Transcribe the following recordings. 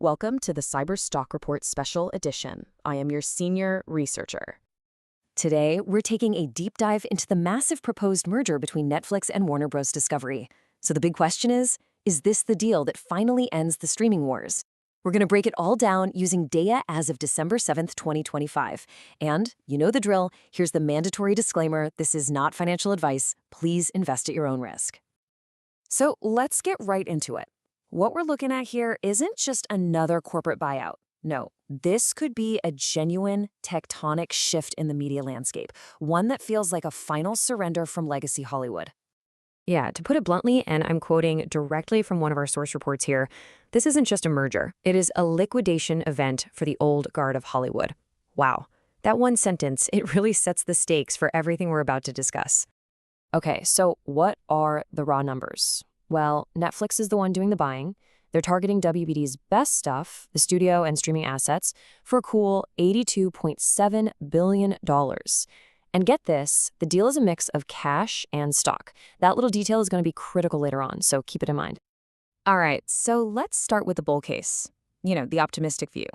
Welcome to the Cyber Stock Report Special Edition. I am your senior researcher. Today, we're taking a deep dive into the massive proposed merger between Netflix and Warner Bros. Discovery. So the big question is this the deal that finally ends the streaming wars? We're going to break it all down using data as of December 7th, 2025. And, you know the drill, here's the mandatory disclaimer, this is not financial advice. Please invest at your own risk. So let's get right into it. What we're looking at here isn't just another corporate buyout. No, this could be a genuine tectonic shift in the media landscape, one that feels like a final surrender from legacy Hollywood. Yeah, to put it bluntly, and I'm quoting directly from one of our source reports here, this isn't just a merger. It is a liquidation event for the old guard of Hollywood. Wow, that one sentence, it really sets the stakes for everything we're about to discuss. Okay, so what are the raw numbers? Well, Netflix is the one doing the buying. They're targeting WBD's best stuff, the studio and streaming assets, for a cool $82.7 billion. And get this, the deal is a mix of cash and stock. That little detail is going to be critical later on, so keep it in mind. All right, so let's start with the bull case. You know, the optimistic view.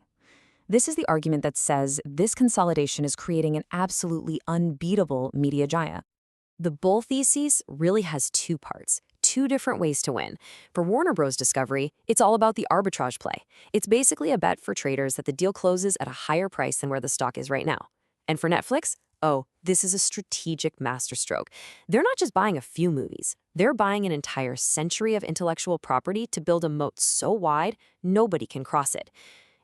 This is the argument that says this consolidation is creating an absolutely unbeatable media giant. The bull thesis really has two parts. Two different ways to win. For Warner Bros. Discovery, it's all about the arbitrage play. It's basically a bet for traders that the deal closes at a higher price than where the stock is right now. And for Netflix, oh, this is a strategic masterstroke. They're not just buying a few movies. They're buying an entire century of intellectual property to build a moat so wide, nobody can cross it.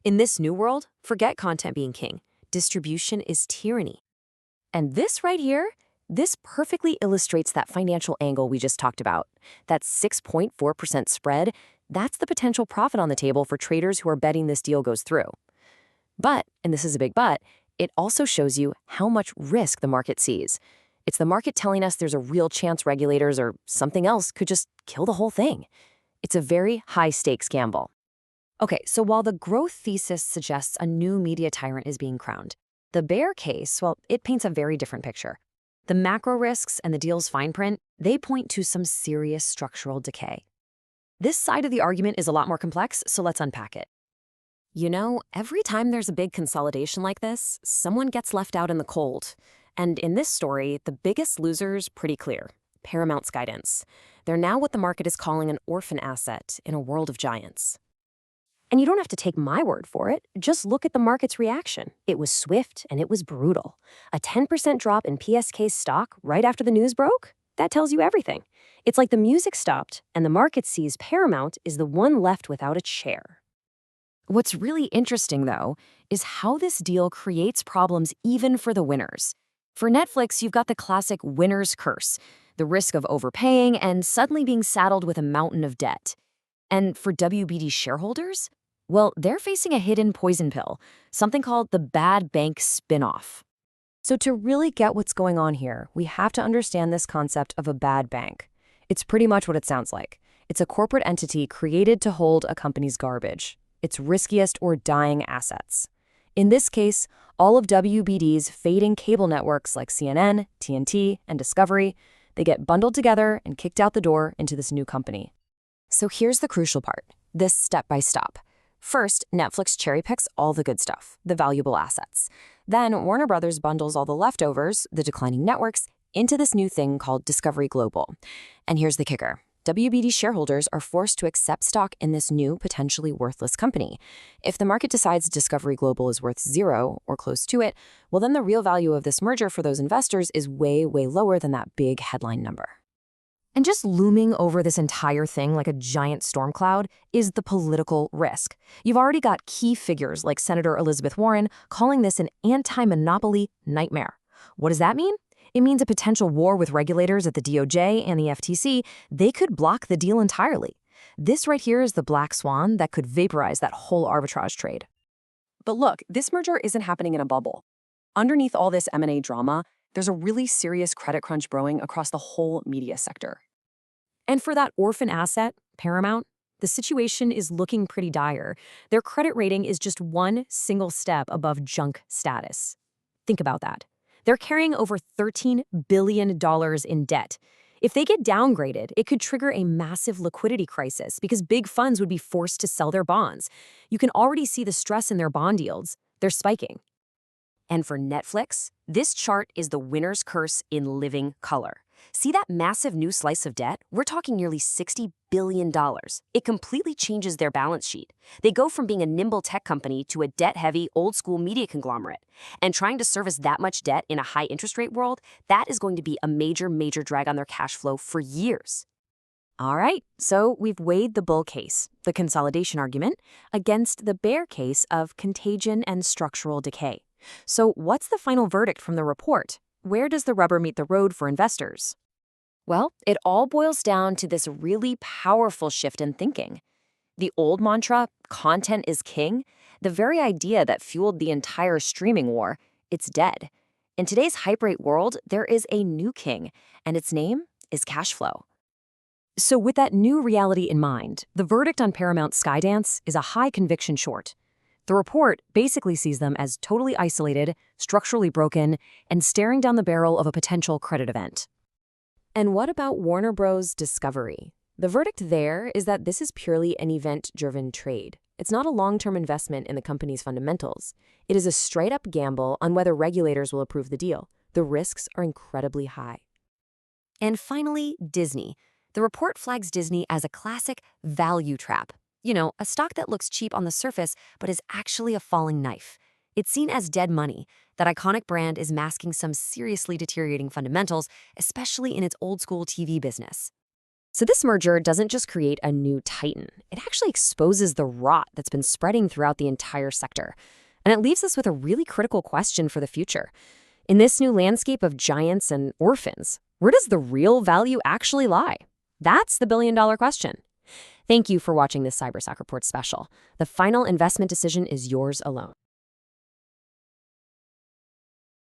In this new world, forget content being king. Distribution is tyranny. And this right here, this perfectly illustrates that financial angle we just talked about. That 6.4% spread, that's the potential profit on the table for traders who are betting this deal goes through. But, and this is a big but, it also shows you how much risk the market sees. It's the market telling us there's a real chance regulators or something else could just kill the whole thing. It's a very high-stakes gamble. Okay, so while the growth thesis suggests a new media tyrant is being crowned, the bear case, well, it paints a very different picture. The macro risks and the deal's fine print, they point to some serious structural decay. This side of the argument is a lot more complex, so let's unpack it. You know, every time there's a big consolidation like this, someone gets left out in the cold. And in this story, the biggest loser's pretty clear. Paramount's guidance. They're now what the market is calling an orphan asset in a world of giants. And you don't have to take my word for it. Just look at the market's reaction. It was swift and it was brutal. A 10% drop in PSK's stock right after the news broke? That tells you everything. It's like the music stopped and the market sees Paramount is the one left without a chair. What's really interesting, though, is how this deal creates problems even for the winners. For Netflix, you've got the classic winner's curse, the risk of overpaying and suddenly being saddled with a mountain of debt. And for WBD shareholders, well, they're facing a hidden poison pill, something called the bad bank spinoff. So to really get what's going on here, we have to understand this concept of a bad bank. It's pretty much what it sounds like. It's a corporate entity created to hold a company's garbage, its riskiest or dying assets. In this case, all of WBD's fading cable networks like CNN, TNT, and Discovery, they get bundled together and kicked out the door into this new company. So here's the crucial part, this step-by-step. First, Netflix cherry-picks all the good stuff, the valuable assets. Then Warner Bros. Bundles all the leftovers, the declining networks, into this new thing called Discovery Global. And here's the kicker. WBD shareholders are forced to accept stock in this new, potentially worthless company. If the market decides Discovery Global is worth zero or close to it, well, then the real value of this merger for those investors is way, way lower than that big headline number. And just looming over this entire thing like a giant storm cloud is the political risk. You've already got key figures like Senator Elizabeth Warren calling this an anti-monopoly nightmare. What does that mean? It means a potential war with regulators at the DOJ and the FTC. They could block the deal entirely. This right here is the black swan that could vaporize that whole arbitrage trade. But look, this merger isn't happening in a bubble. Underneath all this M&A drama, there's a really serious credit crunch brewing across the whole media sector. And for that orphan asset, Paramount, the situation is looking pretty dire. Their credit rating is just one single step above junk status. Think about that. They're carrying over $13 billion in debt. If they get downgraded, it could trigger a massive liquidity crisis because big funds would be forced to sell their bonds. You can already see the stress in their bond yields. They're spiking. And for Netflix, this chart is the winner's curse in living color. See that massive new slice of debt? We're talking nearly $60 billion. It completely changes their balance sheet. They go from being a nimble tech company to a debt-heavy, old-school media conglomerate. And trying to service that much debt in a high-interest rate world, that is going to be a major, major drag on their cash flow for years. All right, so we've weighed the bull case, the consolidation argument, against the bear case of contagion and structural decay. So what's the final verdict from the report? Where does the rubber meet the road for investors? Well, it all boils down to this really powerful shift in thinking. The old mantra, content is king, the very idea that fueled the entire streaming war, it's dead. In today's hype-rate world, there is a new king, and its name is cash flow. So with that new reality in mind, the verdict on Paramount Skydance is a high-conviction short. The report basically sees them as totally isolated, structurally broken, and staring down the barrel of a potential credit event. And what about Warner Bros. Discovery? The verdict there is that this is purely an event-driven trade. It's not a long-term investment in the company's fundamentals. It is a straight-up gamble on whether regulators will approve the deal. The risks are incredibly high. And finally, Disney. The report flags Disney as a classic value trap. You know, a stock that looks cheap on the surface, but is actually a falling knife. It's seen as dead money. That iconic brand is masking some seriously deteriorating fundamentals, especially in its old-school TV business. So this merger doesn't just create a new titan. It actually exposes the rot that's been spreading throughout the entire sector. And it leaves us with a really critical question for the future. In this new landscape of giants and orphans, where does the real value actually lie? That's the billion-dollar question. Thank you for watching this CyberSock Report special. The final investment decision is yours alone.